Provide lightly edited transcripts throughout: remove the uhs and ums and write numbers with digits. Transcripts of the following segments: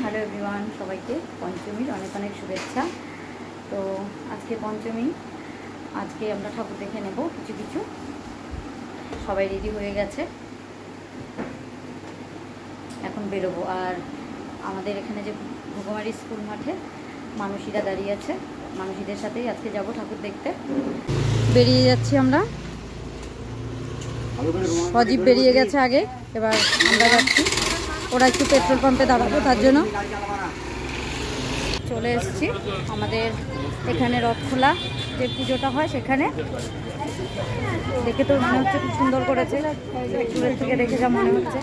Hello everyone, সবাইকে পঞ্চমীর অনেক অনেক শুভেচ্ছা। তো আজকে পঞ্চমী, আজকে আমরা ঠাকুর দেখে নেব কিছু কিছু। সবাই রেডি হয়ে গেছে, এখন বেরোবো। আর আমাদের এখানে যে ভোগমারি স্কুল মাঠে মানুষীরা দাঁড়িয়ে আছে, মানুষীদের সাথেই আজকে যাব ঠাকুর দেখতে। বেরিয়ে যাচ্ছি আমরা, সজীব বেরিয়ে গেছে আগে, এবার আমরা যাচ্ছি। ওরা একটু পেট্রোল পাম্পে দাঁড়াবো, তার জন্য চলে এসেছি আমাদের এখানে রথখোলা যে পুজোটা হয় সেখানে। দেখে তো মনে হচ্ছে খুব সুন্দর করেছে, দূরের থেকে দেখে যা মনে হচ্ছে।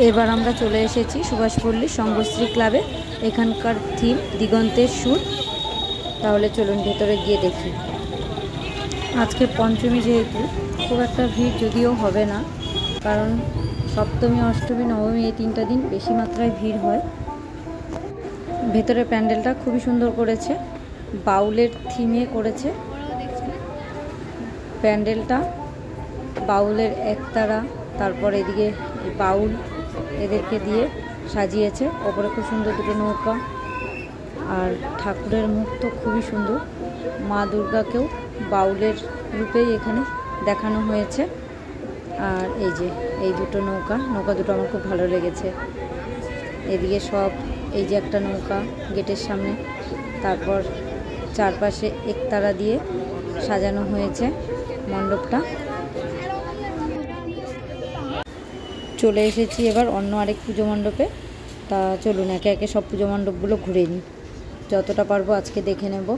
এবার আমরা চলে এসেছি সুভাষপল্লী সংঘশ্রী ক্লাবে। এখানকার থিম দিগন্তের সুর। তাহলে চলুন ভেতরে গিয়ে দেখি। আজকে পঞ্চমী যেহেতু খুব একটা ভিড় যদিও হবে না, কারণ সপ্তমী, অষ্টমী, নবমী এই 3টা দিন বেশি মাত্রায় ভিড় হয়। ভেতরে প্যান্ডেলটা খুবই সুন্দর করেছে, বাউলের থিমে করেছে প্যান্ডেলটা। বাউলের একতারা, তারপর এদিকে বাউল এদেরকে দিয়ে সাজিয়েছে। ওপরে খুব সুন্দর দুটো নৌকা, আর ঠাকুরের মুখ তো খুবই সুন্দর। মা দুর্গাকেও বাউলের রূপেই এখানে দেখানো হয়েছে। আর এই যে এই দুটো নৌকা দুটো আমার খুব ভালো লেগেছে। এদিকে সব এই যে একটা নৌকা গেটের সামনে, তারপর চারপাশে একতারা দিয়ে সাজানো হয়েছে মণ্ডপটা। চলে এসেছি এবার অন্য আরেক পুজো মণ্ডপে। তা চলুন একে একে সব পুজো মণ্ডপগুলো ঘুরে নিই, যতটা পারবো আজকে দেখে নেব।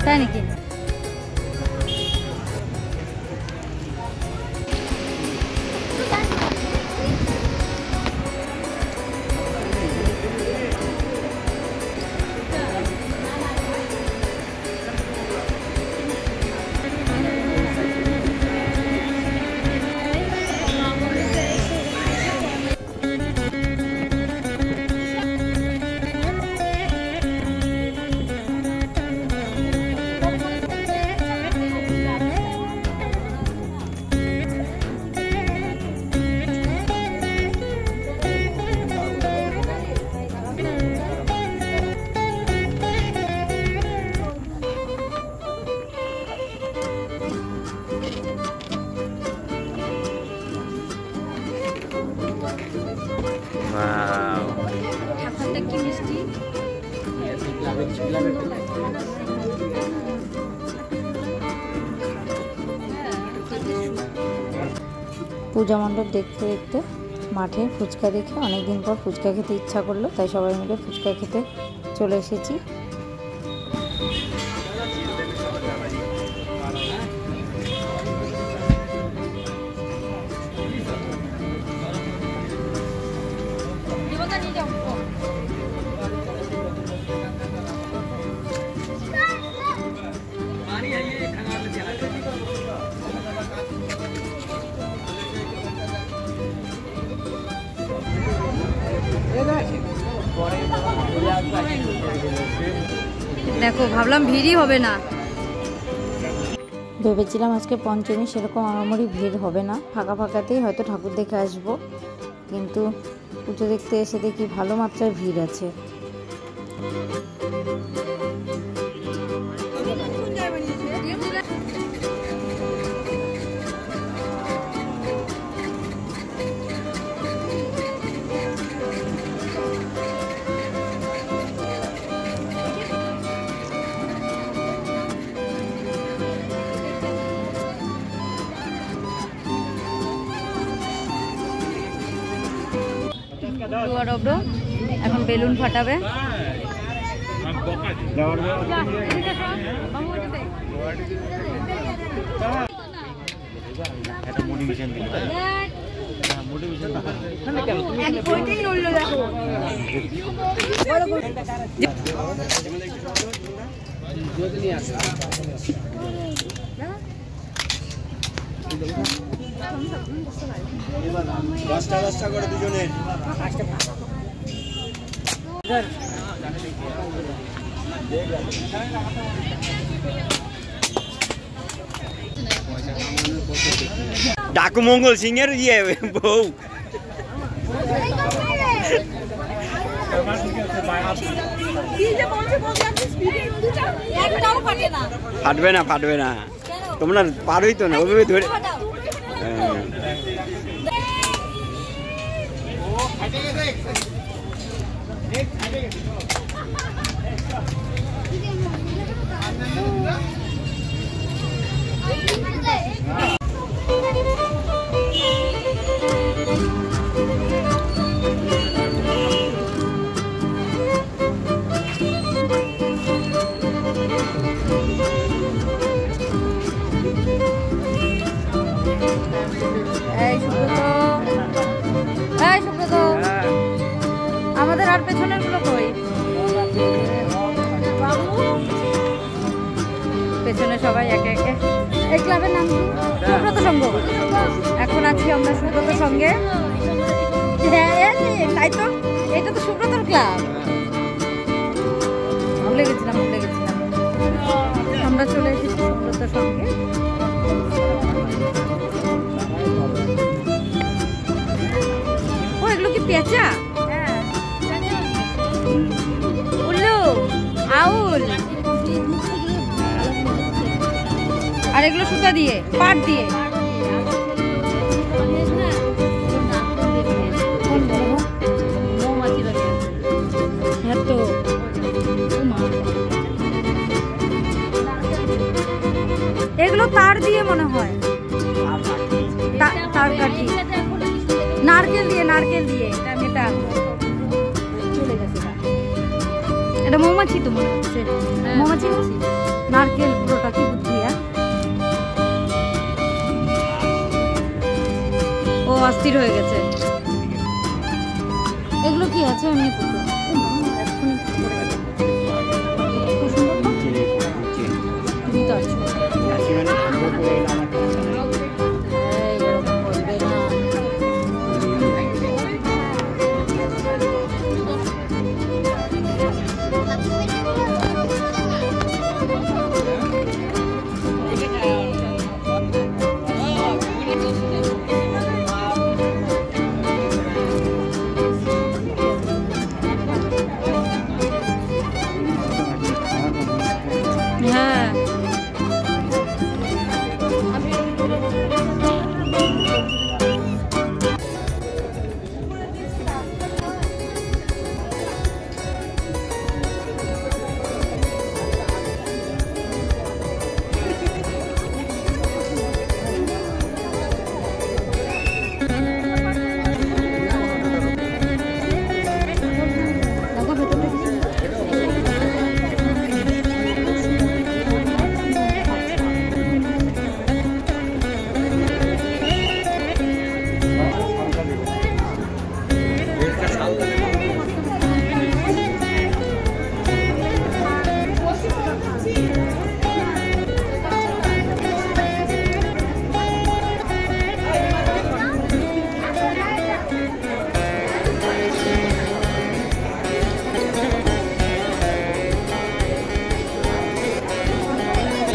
তাই নাকি? ঠাকুরটা কি মিষ্টি। পূজা মণ্ডপ দেখতে দেখতে মাঠে ফুচকা দেখে অনেকদিন পর ফুচকা খেতে ইচ্ছা করলো, তাই সবাই মিলে ফুচকা খেতে চলে এসেছি। দেখো ভাবলাম ভিড়ই হবে না, ভেবেছিলাম আজকে পঞ্চমী সেরকম আমারই ভিড় হবে না, ফাঁকা ফাঁকাতেই হয়তো ঠাকুর দেখে আসবো, কিন্তু পুজো দেখতে এসে দেখি ভালো মাত্রায় ভিড় আছে। এখন বেলুন ফাটাবে। দশটা করে দুজনের ডাকু মঙ্গল সিং এর ইয়ে বউ ফাটবে না ফাটবে না, তোমরা পারোই তো না ওইভাবে ধরে। আমাদের আর পেছনের গুলো কই? পেছনে সবাই একে একে। এই ক্লাবের নাম কি? সুব্রত সংঘ। এখন আছি আমরা সুব্রত সঙ্গে। তাই তো, এটা তো সুব্রতর ক্লাব। ভুলে গেছিলাম। আমরা চলে এসেছি সুব্রতর সঙ্গে। ও এগুলো কি পেঁচা? উল্লু, আউল, আর এগুলো সুতা দিয়ে, পাট দিয়ে। এগুলো তার দিয়ে মনে হয়, তার কাঠি, নারকেল দিয়ে এটা মেটাল। এটা মৌমাছি তো মনে হচ্ছে, মৌমাছি নারকেল পুরোটা, কি বুদ্ধি। ও অস্থির হয়ে গেছে। এগুলো কি আছে এমনি পুরো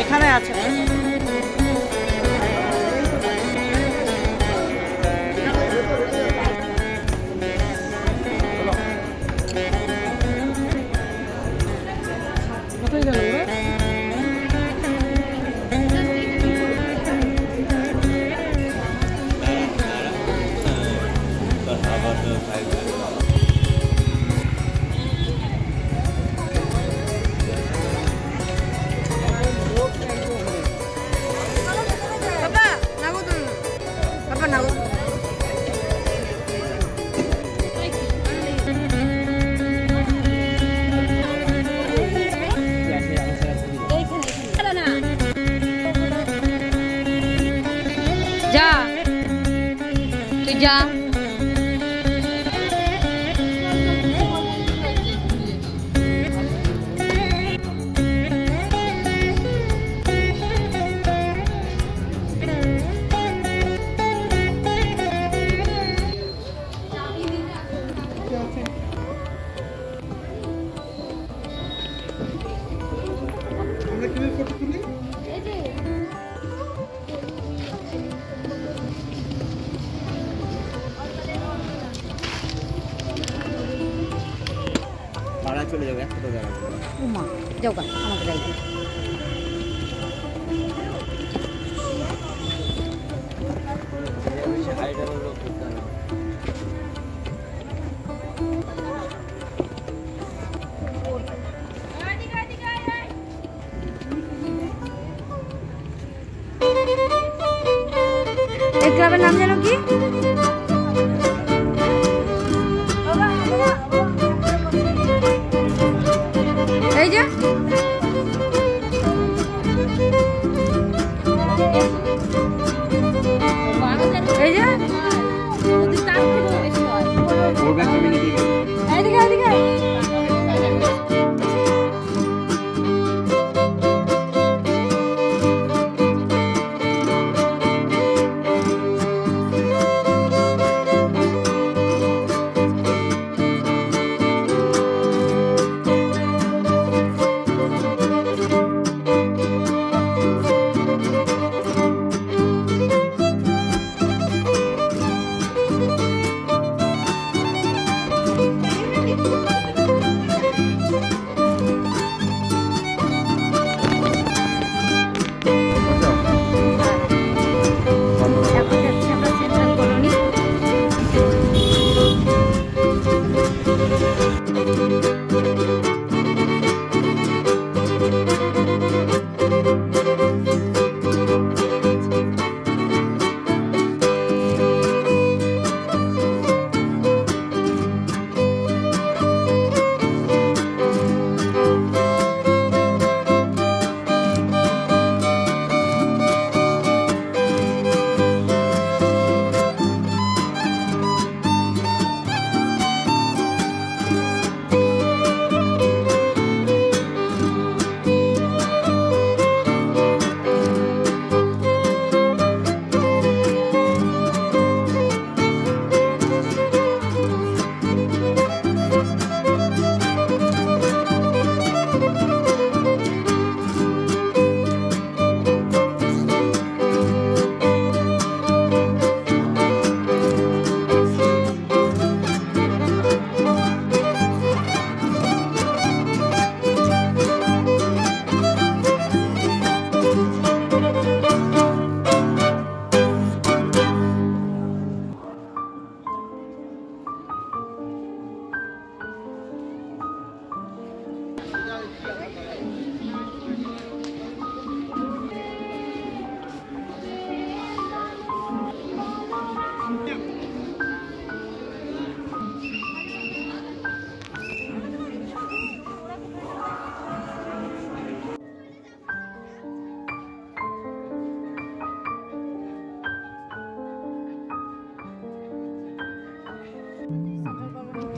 এখানে আছে। কোথায় গেল ওরা? যা তুই যা। পাড়া চলে যাবে একটা জায়গা। উমা যাও গা, আমাকে যাই। এই ক্লাবের নাম জানো কি? এই যে এই যে এদিকে এদিকে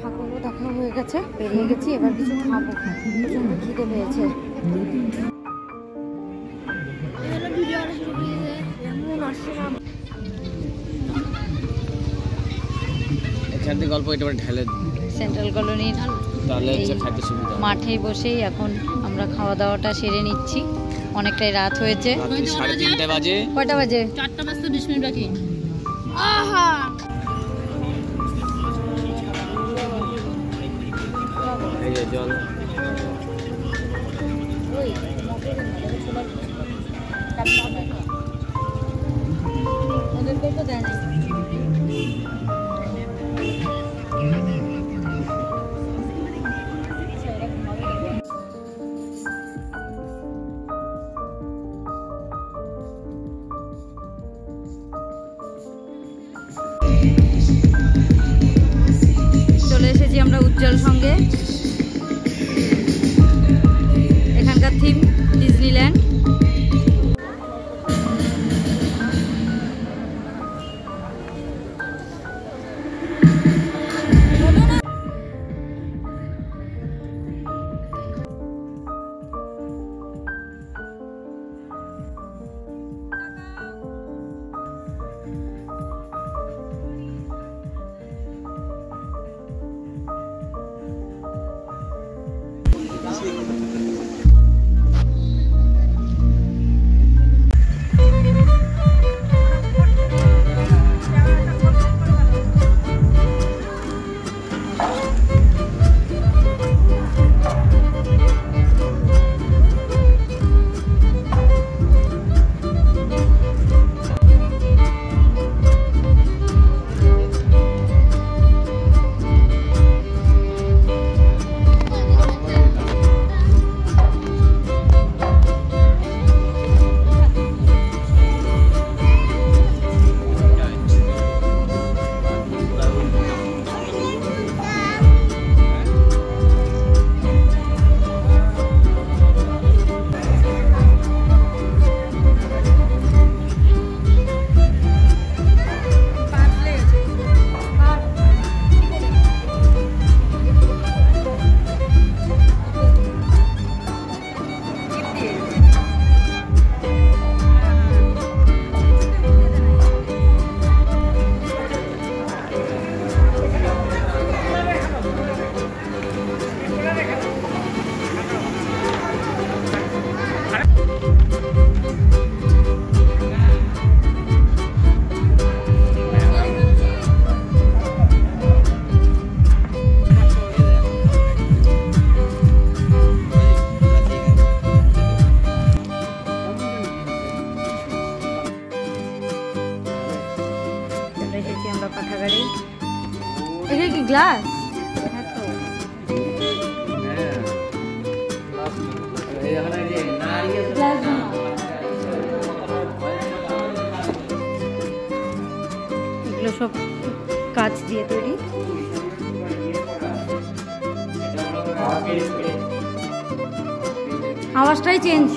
ঠাকুরও দেখা হয়ে গেছে, বেরিয়ে গেছি, এবার কিছু খাবো, প্রচন্ড খিদে পেয়েছে। গল্প এটা ঢেলে সেন্ট্রাল কলোনির তাহলে খাইতে সুবিধা। মাঠে বসেই এখন আমরা খাওয়া দাওয়াটা সেরে নিচ্ছি। অনেকটাই রাত হয়েছে। 3:30 বাজে। কয়টা বাজে? 4টা বাজতে 20 মিনিট বাকি। এই যে জল। চলে এসেছি আমরা উজ্জ্বল সঙ্গে। এখানকার থিম ডিজনিল্যান্ড। আমরা পাঠাগারে। এটা কি গ্লাস? এগুলো সব কাঁচ দিয়ে তৈরি। আওয়াজটাই চেঞ্জ।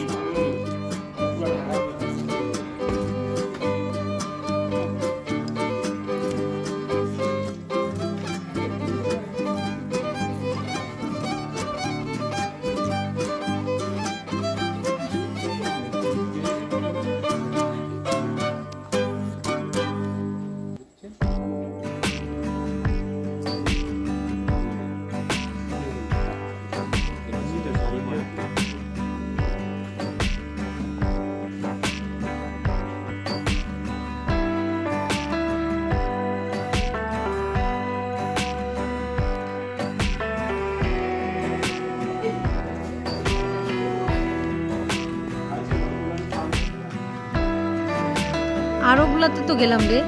আরো গুলাতে তো গেলাম রে।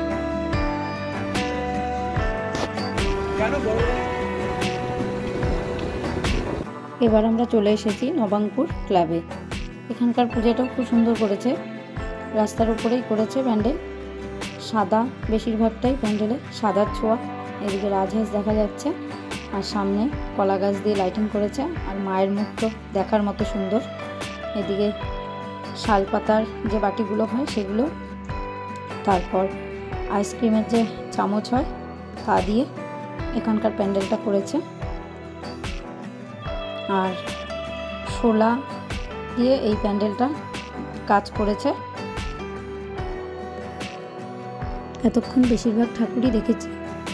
এবার আমরা চলে এসেছি নবাঙ্কুর ক্লাবে। এখানকার পূজাটাও খুব সুন্দর করেছে। রাস্তার উপরেই করেছে প্যান্ডেল, সাদা বেশিরভাগটাই প্যান্ডেলে সাদার ছোঁয়া। এদিকে রাজহাঁস দেখা যাচ্ছে, আর সামনে কলা গাছ দিয়ে লাইটিং করেছে, আর মায়ের মুখ তো দেখার মতো সুন্দর। এদিকে শালপাতার যে বাটিগুলো হয় সেগুলো, তারপর আইসক্রিমের যে চামচ হয় তা দিয়ে এখানকার প্যান্ডেলটা করেছে, আর শোলা দিয়ে এই প্যান্ডেলটা কাজ করেছে। এতক্ষণ বেশিরভাগ ঠাকুরই দেখেছি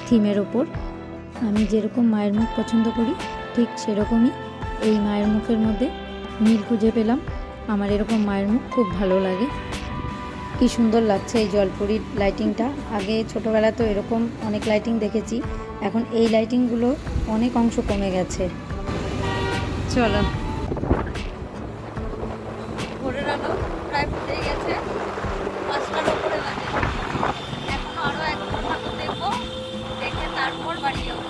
থিমের ওপর। আমি যেরকম মায়ের মুখ পছন্দ করি ঠিক সেরকমই এই মায়ের মুখের মধ্যে মিল খুঁজে পেলাম। আমার এরকম মায়ের মুখ খুব ভালো লাগে। কি সুন্দর লাগছে এই জলপুরির লাইটিংটা। আগে ছোটোবেলা তো এরকম অনেক লাইটিং দেখেছি, এখন এই লাইটিংগুলো অনেক অংশ কমে গেছে। চলো, ভোরের আলো প্রায় ফুটে গেছে, 5টার উপরে বাজে। এখনো আরো এক ঠাকুর দেখবো, দেখে তারপর বাড়ি যাবো।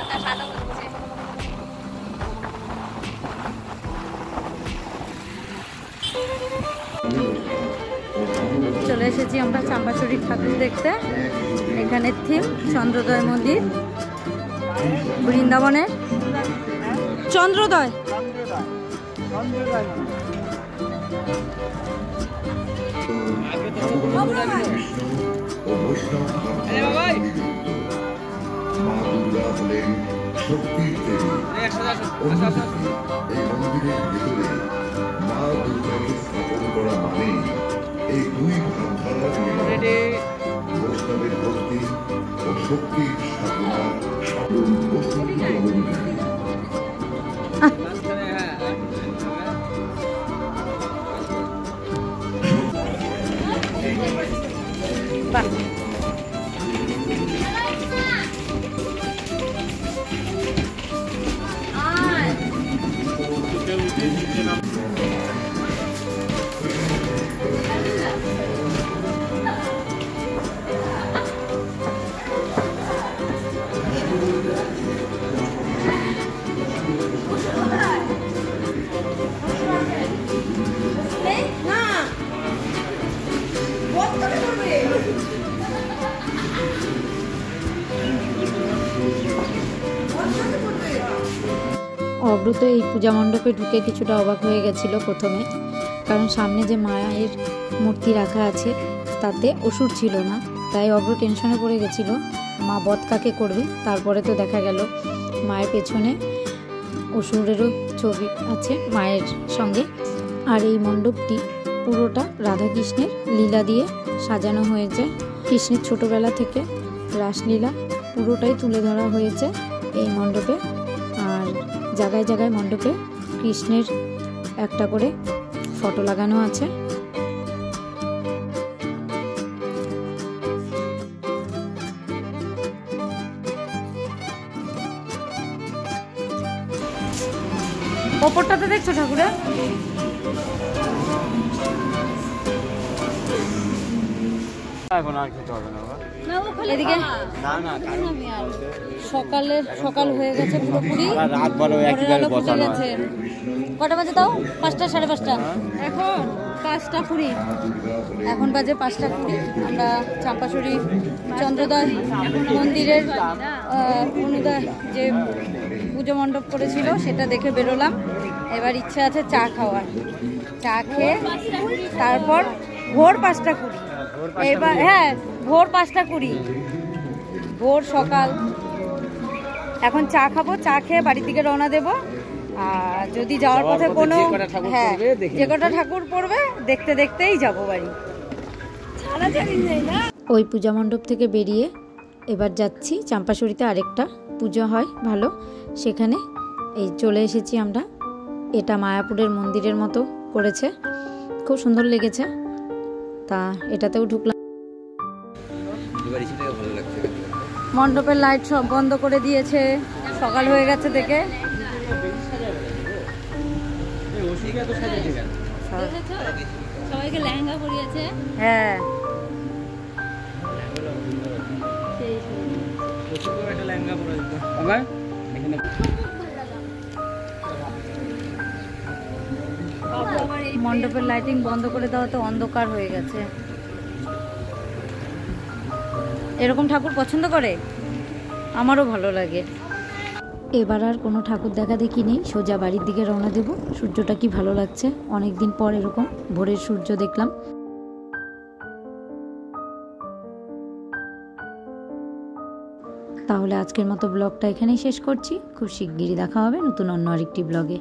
আকাশ আলো হচ্ছে। চলে এসেছি আমরা চাম্পাচুরির ঠাকুর দেখতে। এখানে থিম চন্দ্রোদয় মন্দির, বৃন্দাবনের চন্দ্রোদয়। মা দুর্গা হলেন শক্তির দেবী। এই মন্দিরের ভেতরে মা দুর্গাকে স্থাপন করা মানে এই দুই ভাবধারার মিলন। বৈষ্ণবের ভক্তি ও শক্তির সাধনা ও শক্তির অবদান। অব্রত এই পূজা মণ্ডপে ঢুকে কিছুটা অবাক হয়ে গেছিল প্রথমে, কারণ সামনে যে মায়ের মূর্তি রাখা আছে তাতে অসুর ছিল না, তাই অব্র টেনশনে পড়ে গেছিল মা বধ কাকে করবে। তারপরে তো দেখা গেল মায়ের পেছনে অসুরেরও ছবি আছে মায়ের সঙ্গে। আর এই মণ্ডপটি পুরোটা রাধাকৃষ্ণের লীলা দিয়ে সাজানো হয়েছে। কৃষ্ণের ছোটোবেলা থেকে রাসলীলা পুরোটাই তুলে ধরা হয়েছে এই মণ্ডপে। আর জায়গায় জায়গায় মণ্ডপে কৃষ্ণের একটা করে ফটো লাগানো আছে। ওপরটাতে দেখছো ঠাকুরের? এখন আর খেতে হবে না বাবা। এদিকে সকাল হয়ে গেছে পুরোপুরি, রাত বলো একবারে বসানো আছে। কটা বাজে তাও? 5টা 5:30। এখন 5টা 20। এখন বাজে 5টা 20। আমরা চাম্পাশুরি চন্দ্রোদয় মন্দিরের অনুদয় যে পুজো মণ্ডপ করেছিল সেটা দেখে বেরোলাম। এবার ইচ্ছা আছে চা খাওয়ার। চা খেয়ে তারপর ভোর 5টা 20। এবার হ্যাঁ, ভোর 5টা 20, ভোর সকাল। এখন চা খাবো, চা খেয়ে বাড়ির দিকে রওনা দেবো। আর যদি যাওয়ার পথে কোনো যে কটা ঠাকুর পড়বে দেখতে দেখতেই যাবো বাড়ি। ওই পূজা মণ্ডপ থেকে বেরিয়ে এবার যাচ্ছি চাম্পাশুরিতে আরেকটা পুজো হয় ভালো, সেখানে এই চলে এসেছি আমরা। এটা মায়াপুরের মন্দিরের মতো করেছে, খুব সুন্দর লেগেছে। তা এটাতেও ঢুকলাম। মণ্ডপের লাইট সব বন্ধ করে দিয়েছে, সকাল হয়ে গেছে দেখে। সবাইকে লেহেঙ্গা পরিয়েছে। হ্যাঁ, মণ্ডপের লাইটিং বন্ধ করে দেওয়াতে অন্ধকার হয়ে গেছে। এরকম ঠাকুর পছন্দ করে, আমারও ভালো লাগে। এবার আর কোনো ঠাকুর দেখা দেখি নেই, সোজা বাড়ির দিকে রওনা দেব। সূর্যটা কি ভালো লাগছে, অনেকদিন পর এরকম ভোরের সূর্য দেখলাম। তাহলে আজকের মতো ব্লগটা এখানেই শেষ করছি। খুব শিগগিরই দেখা হবে নতুন অন্য আরেকটি ব্লগে।